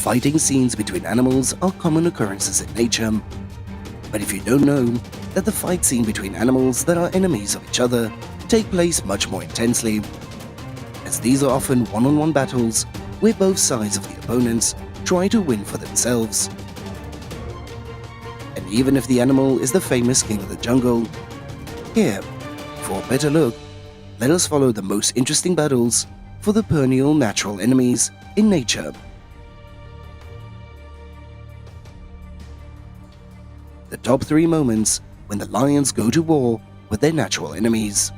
Fighting scenes between animals are common occurrences in nature. But if you don't know that the fight scene between animals that are enemies of each other take place much more intensely, as these are often one-on-one battles where both sides of the opponents try to win for themselves. And even if the animal is the famous king of the jungle, here, for a better look, let us follow the most interesting battles for the perennial natural enemies in nature. The top 3 moments when the lions go to war with their natural enemies.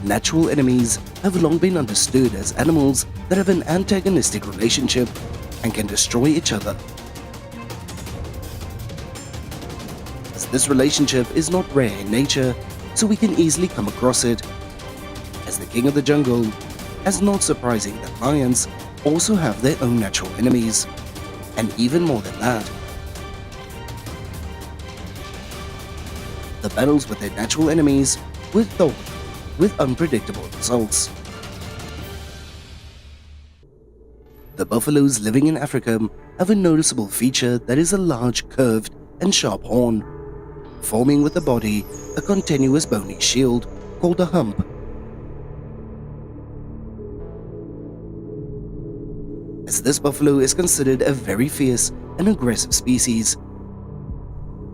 Natural enemies have long been understood as animals that have an antagonistic relationship and can destroy each other. As this relationship is not rare in nature, so we can easily come across it. As the king of the jungle, as not surprising that lions also have their own natural enemies, and even more than that. The battles with their natural enemies were fraught with unpredictable results. The buffaloes living in Africa have a noticeable feature that is a large, curved and sharp horn, forming with the body a continuous bony shield called a hump. As this buffalo is considered a very fierce and aggressive species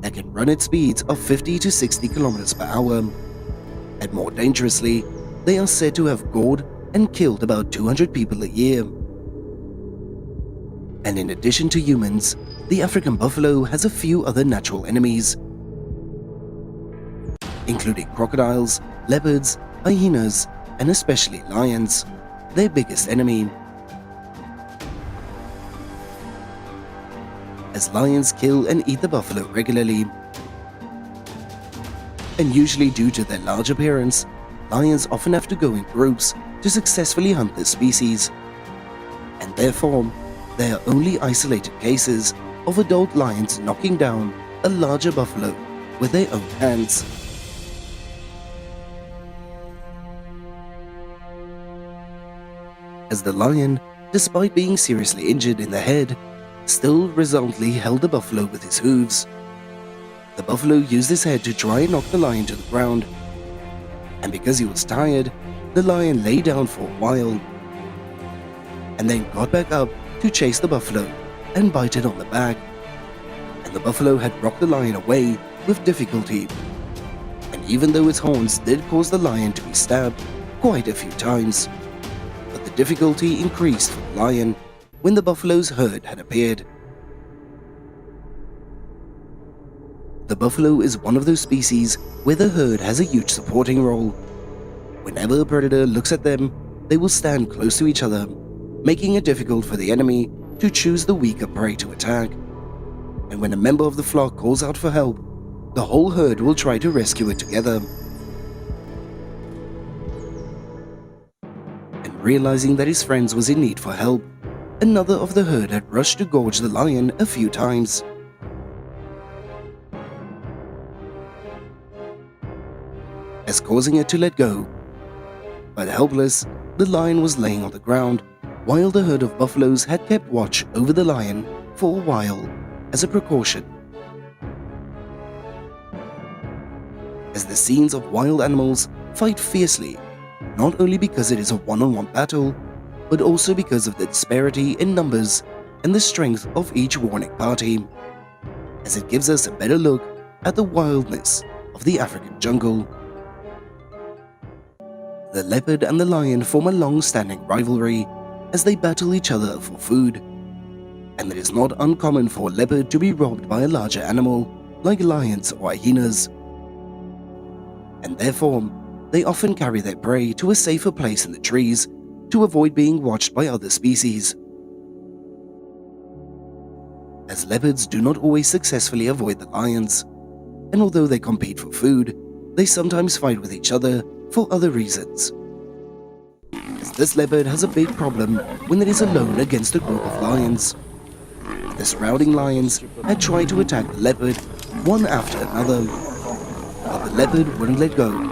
that can run at speeds of 50 to 60 kilometers per hour. And more dangerously, they are said to have gored and killed about 200 people a year. And in addition to humans, the African buffalo has a few other natural enemies, including crocodiles, leopards, hyenas, and especially lions, their biggest enemy. As lions kill and eat the buffalo regularly. And usually due to their large appearance, lions often have to go in groups to successfully hunt this species. And therefore, there are only isolated cases of adult lions knocking down a larger buffalo with their own hands. As the lion, despite being seriously injured in the head, still resolutely held the buffalo with his hooves. The buffalo used his head to try and knock the lion to the ground, and because he was tired, the lion lay down for a while, and then got back up to chase the buffalo and bite it on the back. And the buffalo had rocked the lion away with difficulty, and even though its horns did cause the lion to be stabbed quite a few times, but the difficulty increased for the lion when the buffalo's herd had appeared. The buffalo is one of those species where the herd has a huge supporting role. Whenever a predator looks at them, they will stand close to each other, making it difficult for the enemy to choose the weaker prey to attack. And when a member of the flock calls out for help, the whole herd will try to rescue it together. And realizing that his friends was in need for help, another of the herd had rushed to gorge the lion a few times. As causing it to let go. But helpless, the lion was laying on the ground while the herd of buffaloes had kept watch over the lion for a while as a precaution. As the scenes of wild animals fight fiercely, not only because it is a one-on-one battle, but also because of the disparity in numbers and the strength of each warring party, as it gives us a better look at the wildness of the African jungle. The leopard and the lion form a long-standing rivalry as they battle each other for food, and it is not uncommon for a leopard to be robbed by a larger animal like lions or hyenas, and therefore they often carry their prey to a safer place in the trees to avoid being watched by other species. As leopards do not always successfully avoid the lions, and although they compete for food, they sometimes fight with each other for other reasons. As this leopard has a big problem when it is alone against a group of lions. The surrounding lions had tried to attack the leopard one after another, but the leopard wouldn't let go,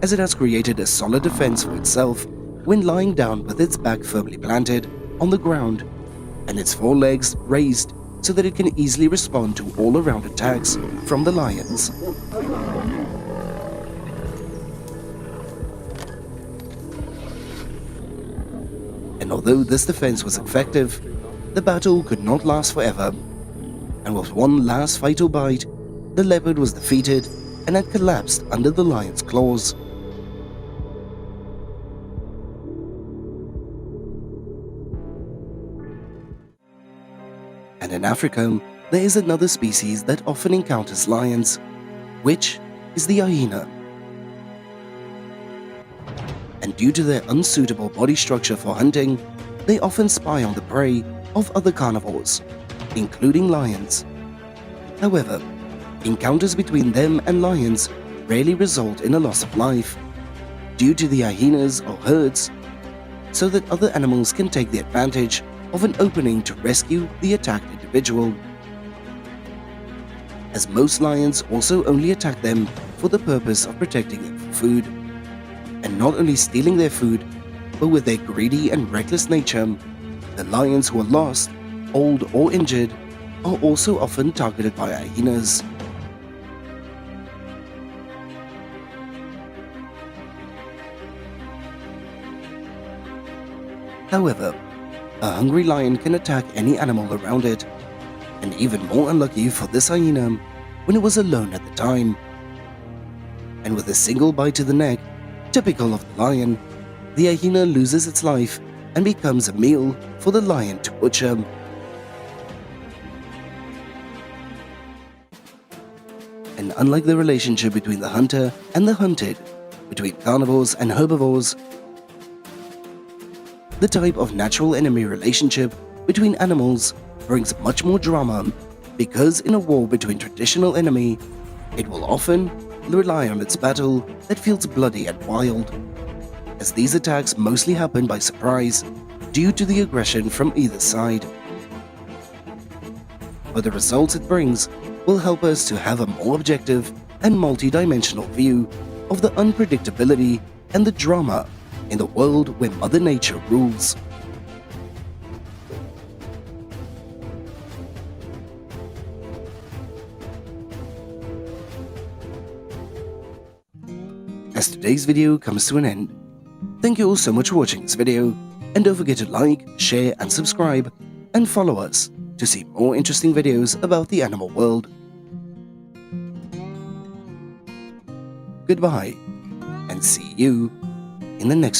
as it has created a solid defense for itself when lying down with its back firmly planted on the ground and its forelegs raised so that it can easily respond to all-around attacks from the lions. And although this defense was effective, the battle could not last forever, and with one last fatal bite, the leopard was defeated and had collapsed under the lion's claws. And in Africa, there is another species that often encounters lions, which is the hyena. And due to their unsuitable body structure for hunting, they often spy on the prey of other carnivores, including lions. However, encounters between them and lions rarely result in a loss of life, due to the hyenas or herds, so that other animals can take the advantage of an opening to rescue the attacked individual. As most lions also only attack them for the purpose of protecting them for food, and not only stealing their food, but with their greedy and reckless nature, the lions who are lost, old or injured are also often targeted by hyenas. However, a hungry lion can attack any animal around it, and even more unlucky for this hyena when it was alone at the time. And with a single bite to the neck, typical of the lion, the hyena loses its life and becomes a meal for the lion to butcher. And unlike the relationship between the hunter and the hunted, between carnivores and herbivores, the type of natural enemy relationship between animals brings much more drama, because in a war between traditional enemy, it will often rely on its battle that feels bloody and wild, as these attacks mostly happen by surprise due to the aggression from either side. But the results it brings will help us to have a more objective and multi-dimensional view of the unpredictability and the drama in the world where Mother Nature rules. As today's video comes to an end, thank you all so much for watching this video, and don't forget to like, share and subscribe, and follow us to see more interesting videos about the animal world. Goodbye, and see you in the next video.